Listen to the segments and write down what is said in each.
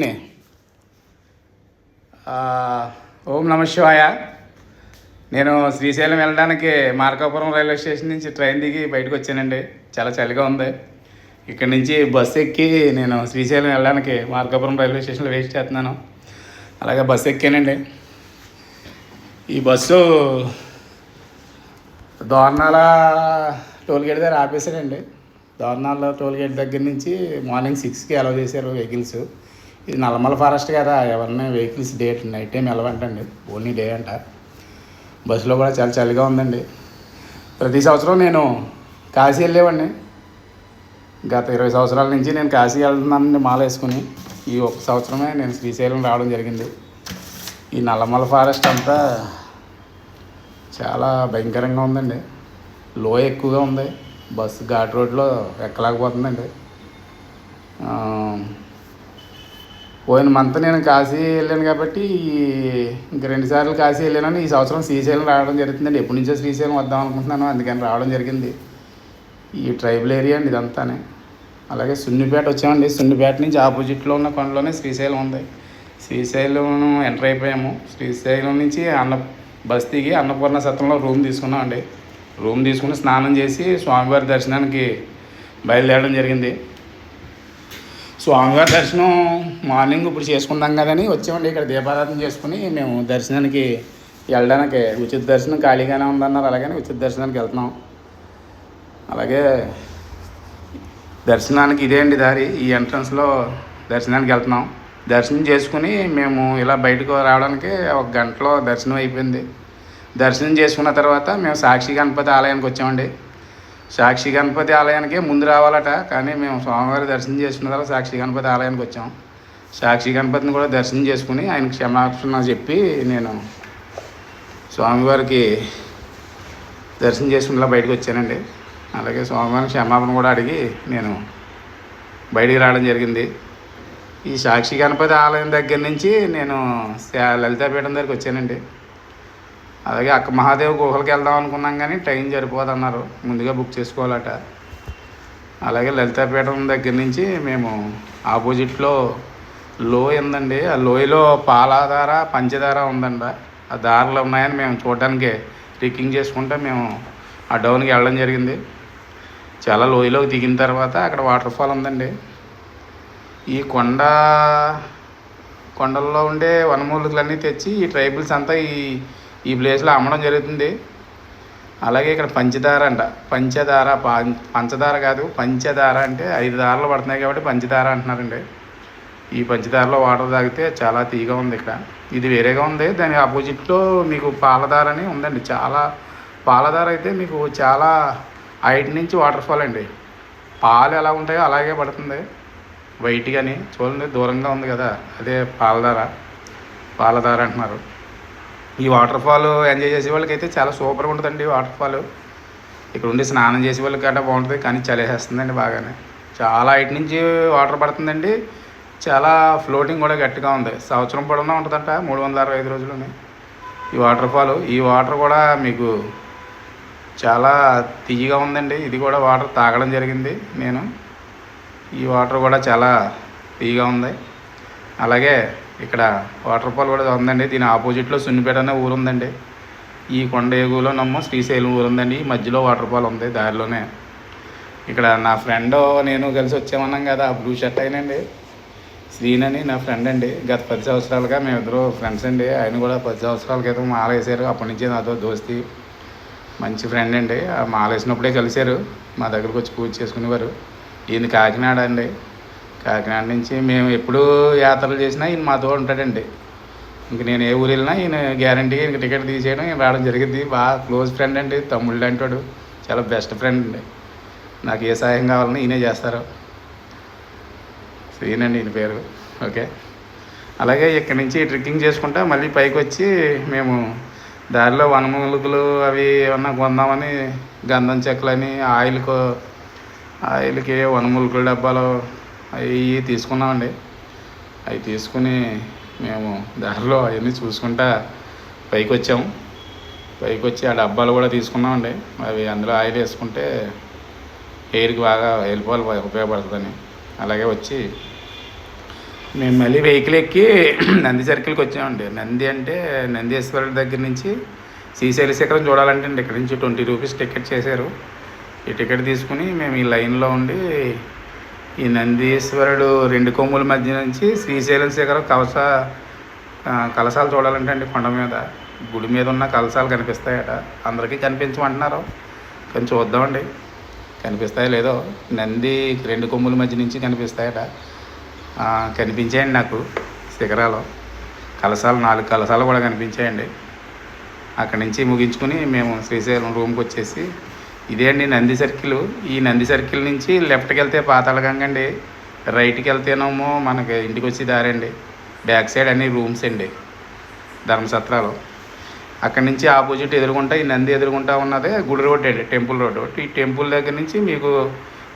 నే. ఓం నమ శివాయ. నేను శ్రీశైలం వెళ్ళడానికి మార్కాపురం రైల్వే స్టేషన్ నుంచి ట్రైన్ దిగి బయటకు వచ్చానండి. చాలా చలిగా ఉంది. ఇక్కడ నుంచి బస్సు ఎక్కి నేను శ్రీశైలం వెళ్ళడానికి మార్కాపురం రైల్వే స్టేషన్లో వెయిట్ చేస్తున్నాను. అలాగే బస్సు ఎక్కానండి. ఈ బస్సు దోర్నాల టోల్గేట్ దగ్గర ఆపేశారండి. దోర్నాల టోల్గేట్ దగ్గర నుంచి మార్నింగ్ 6కి అలౌ చేశారు వెహికల్స్. ఇది నల్లమల ఫారెస్ట్ కదా, ఎవరిని వెహికల్స్ నైట్ టైం వెళ్ళవంటండి, ఓన్లీ డే అంట. బస్సులో కూడా చాలా చలిగా ఉందండి. ప్రతి సంవత్సరం నేను కాశీ వెళ్ళేవాడిని. గత 20 సంవత్సరాల నుంచి నేను కాశీ వెళ్తున్నానండి మాల వేసుకుని. ఈ ఒక సంవత్సరమే నేను శ్రీశైలం రావడం జరిగింది. ఈ నల్లమల ఫారెస్ట్ అంతా చాలా భయంకరంగా ఉందండి. లోయ ఎక్కువగా ఉంది. బస్సు ఘాట్ రోడ్లో ఎక్కలేకపోతుందండి. పోయిన మంత్ నేను కాశీ వెళ్ళాను కాబట్టి ఇంక 2 సార్లు కాశీ వెళ్ళాను. ఈ సంవత్సరం శ్రీశైలం రావడం జరుగుతుందండి. ఎప్పటి నుంచో శ్రీశైలం వద్దాం అనుకుంటున్నాను, అందుకని రావడం జరిగింది. ఈ ట్రైబల్ ఏరియా అండి ఇదంతానే. అలాగే సున్నిపేట వచ్చామండి. సున్నిపేట నుంచి ఆపోజిట్లో ఉన్న కొండలోనే శ్రీశైలం ఉంది. శ్రీశైలం ఎంటర్ అయిపోయాము. శ్రీశైలం నుంచి బస్ దిగి అన్నపూర్ణ సత్రంలో రూమ్ తీసుకున్నామండి. రూమ్ తీసుకుని స్నానం చేసి స్వామివారి దర్శనానికి బయలుదేరడం జరిగింది. స్వామివారి దర్శనం మార్నింగ్ ఇప్పుడు చేసుకుంటాం కదని వచ్చామండి. ఇక్కడ దీపారాధన చేసుకుని మేము దర్శనానికి వెళ్ళడానికి ఉచిత దర్శనం ఖాళీగానే ఉందన్నారు, అలాగని ఉచిత దర్శనానికి వెళ్తున్నాం. అలాగే దర్శనానికి ఇదే అండి దారి. ఈ ఎంట్రన్స్లో దర్శనానికి వెళ్తున్నాం. దర్శనం చేసుకుని మేము ఇలా బయటకు రావడానికి 1 గంటలో దర్శనం అయిపోయింది. దర్శనం చేసుకున్న తర్వాత మేము సాక్షి గణపతి ఆలయానికి వచ్చామండి. సాక్షి గణపతి ఆలయానికి ముందు రావాలట, కానీ మేము స్వామివారి దర్శనం చేసుకున్న తర్వాత సాక్షి గణపతి ఆలయానికి వచ్చాం. సాక్షి గణపతిని కూడా దర్శనం చేసుకుని ఆయనకి క్షమాపణ చెప్పి నేను స్వామివారికి దర్శనం చేసుకునేలా బయటకు వచ్చానండి. అలాగే స్వామివారికి క్షమాపణ కూడా అడిగి నేను బయటికి రావడం జరిగింది. ఈ సాక్షి గణపతి ఆలయం దగ్గర నుంచి నేను లలితాపీఠం దగ్గరికి వచ్చానండి. అలాగే అక్క మహాదేవ్ గుహలకి వెళ్దాం అనుకున్నాం, కానీ ట్రైన్ సరిపోదన్నారు, ముందుగా బుక్ చేసుకోవాలట. అలాగే లలితాపీఠం దగ్గర నుంచి మేము ఆపోజిట్లో లోయ ఉందండి. ఆ లోయలో పాలధార పంచదార ఉందండి. ఆ దారులు ఉన్నాయని మేము చూడడానికి ట్రెక్కింగ్ చేసుకుంటే మేము ఆ డౌన్కి వెళ్ళడం జరిగింది. చాలా లోయలోకి దిగిన తర్వాత అక్కడ వాటర్ ఫాల్ ఉందండి. ఈ కొండల్లో ఉండే వనమూలికలన్నీ తెచ్చి ఈ ట్రైబల్స్ అంతా ఈ ప్లేస్లో అమ్మడం జరుగుతుంది. అలాగే ఇక్కడ పంచదార అంట, పంచదార కాదు పంచదార, అంటే 5 దారాలు పడుతున్నాయి కాబట్టి పంచదార అంటున్నారండి. ఈ పంచదారలో వాటర్ తాగితే చాలా తీగా ఉంది. ఇక్కడ ఇది వేరేగా ఉంది. దాని ఆపోజిట్లో మీకు పాలదార అని ఉందండి. పాలదార అయితే మీకు చాలా హైట్ నుంచి వాటర్ ఫాల్ అండి. పాలు ఎలా ఉంటాయో అలాగే పడుతుంది వైట్ కానీ. చూడండి దూరంగా ఉంది కదా, అదే పాలదార అంటున్నారు. ఈ వాటర్ ఫాల్ ఎంజాయ్ చేసే వాళ్ళకైతే చాలా సూపర్గా ఉంటుందండి. వాటర్ ఫాల్ ఇక్కడ ఉండి స్నానం చేసే వాళ్ళకి గట్రా బాగుంటుంది, కానీ చలేసేస్తుందండి బాగానే. చాలా హైట్ నుంచి వాటర్ పడుతుందండి. చాలా ఫ్లోటింగ్ కూడా గట్టిగా ఉంది. సంవత్సరం పొడవునా ఉంటుందంట, 365 రోజులని ఈ వాటర్ ఫాల్. ఈ వాటర్ కూడా మీకు చాలా తియ్యగా ఉందండి. ఇది కూడా వాటర్ తాగడం జరిగింది నేను. ఈ వాటర్ కూడా చాలా తీగా ఉంది. అలాగే ఇక్కడ వాటర్ ఫాల్ కూడా ఉందండి. దీని ఆపోజిట్లో సున్నిపేట అనే ఊరు ఉందండి. ఈ కొండ ఎగువలో నమ్మ శ్రీశైలం ఊరు ఉందండి. ఈ మధ్యలో వాటర్ ఫాల్ ఉంది దారిలోనే. ఇక్కడ నా ఫ్రెండ్ నేను కలిసి వచ్చామన్నాం కదా, బ్లూ షర్ట్ అయినండి శ్రీనని నా ఫ్రెండ్ అండి. గత 10 సంవత్సరాలుగా మేమిద్దరు ఫ్రెండ్స్ అండి. ఆయన కూడా 10 సంవత్సరాల క్రితం మాల వేసారు. అప్పటి నుంచి నాతో దోస్తి, మంచి ఫ్రెండ్ అండి. ఆ మాల వేసినప్పుడే కలిశారు, మా దగ్గరకు వచ్చి పూజ చేసుకునేవారు. ఈయన కాకినాడ అండి. కాకినాడ నుంచి మేము ఎప్పుడు యాత్రలు చేసినా ఈయన మాతో ఉంటాడండి. ఇంక నేను ఏ ఊరు వెళ్ళినా ఈయన గ్యారంటీగా ఇంక టికెట్ తీసేయడం, ఈయన రావడం జరిగింది. బాగా క్లోజ్ ఫ్రెండ్ అండి, తమ్ముళ్ళు అంటాడు, చాలా బెస్ట్ ఫ్రెండ్ అండి. నాకు ఏ సహాయం కావాలన్నా ఈయనే చేస్తారు. శ్రీనండి ఈయన పేరు. ఓకే. అలాగే ఇక్కడి నుంచి ట్రెక్కింగ్ చేసుకుంటా మళ్ళీ పైకి వచ్చి మేము దారిలో వనమూలికలు అవి ఏమన్నా కొందామని గంధం చెక్కలని ఆయిల్కి వనమూలికల డబ్బాలు అవి తీసుకున్నామండి. అవి తీసుకుని మేము దారిలో అవన్నీ చూసుకుంటా పైకి వచ్చాము. పైకి వచ్చి ఆ డబ్బాలు కూడా తీసుకున్నామండి. అవి అందులో ఆయిల్ వేసుకుంటే హెయిర్కి బాగా వెళ్ళిపోవాలి ఉపయోగపడుతుందని. అలాగే వచ్చి మేము మళ్ళీ వెహికల్ ఎక్కి నంది సర్కిల్కి వచ్చామండి. నంది అంటే నందీశ్వరుడి దగ్గర నుంచి శ్రీశైల శిఖరం చూడాలంటే అండి ఇక్కడ నుంచి 20 రూపీస్ టికెట్ చేశారు. ఈ టికెట్ తీసుకుని మేము ఈ లైన్లో ఉండి ఈ నందీశ్వరుడు 2 కొమ్ముల మధ్య నుంచి శ్రీశైలం శిఖరం కలశాలు చూడాలంటే అండి కొండ మీద గుడి మీద ఉన్న కలశాలు కనిపిస్తాయట. అందరికీ కనిపించమంటున్నారు కానీ చూద్దామండి కనిపిస్తాయో లేదో. నంది 2 కొమ్ముల మధ్య నుంచి కనిపిస్తాయట. కనిపించాయండి నాకు శిఖరాలు. కలశాలు 4 కలశాలు కూడా కనిపించాయండి. అక్కడి నుంచి ముగించుకుని మేము శ్రీశైలం రూమ్కి వచ్చేసి ఇదే అండి నంది సర్కిల్. ఈ నంది సర్కిల్ నుంచి లెఫ్ట్కి వెళ్తే పాతాళగంగ అండి, రైట్కి వెళ్తేనేమో మనకి ఇంటికి వచ్చి దారండి. బ్యాక్ సైడ్ అన్ని రూమ్స్ అండి, ధర్మసత్రాలు. అక్కడి నుంచి ఆపోజిట్ ఎదురుగుంటా ఈ నంది ఎదురుగుంటా ఉన్నదే గుడి రోడ్ అండి, టెంపుల్ రోడ్డు. ఈ టెంపుల్ దగ్గర నుంచి మీకు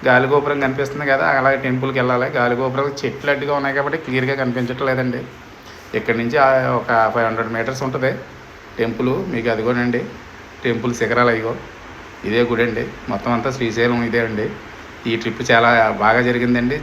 గాలిగోపురం కనిపిస్తుంది కదా, అలాగే టెంపుల్కి వెళ్ళాలి. గాలిగోపురం చెట్లు అడ్డుగా ఉన్నాయి కాబట్టి క్లియర్గా కనిపించట్లేదండి. ఇక్కడి నుంచి ఒక 500 మీటర్స్ ఉంటుంది టెంపుల్. మీకు అదిగోనండి టెంపుల్ శిఖరాలు అయ్యో. ఇదే గుడి అండి. మొత్తం అంతా శ్రీశైలం ఇదే అండి. ఈ ట్రిప్ చాలా బాగా జరిగిందండి.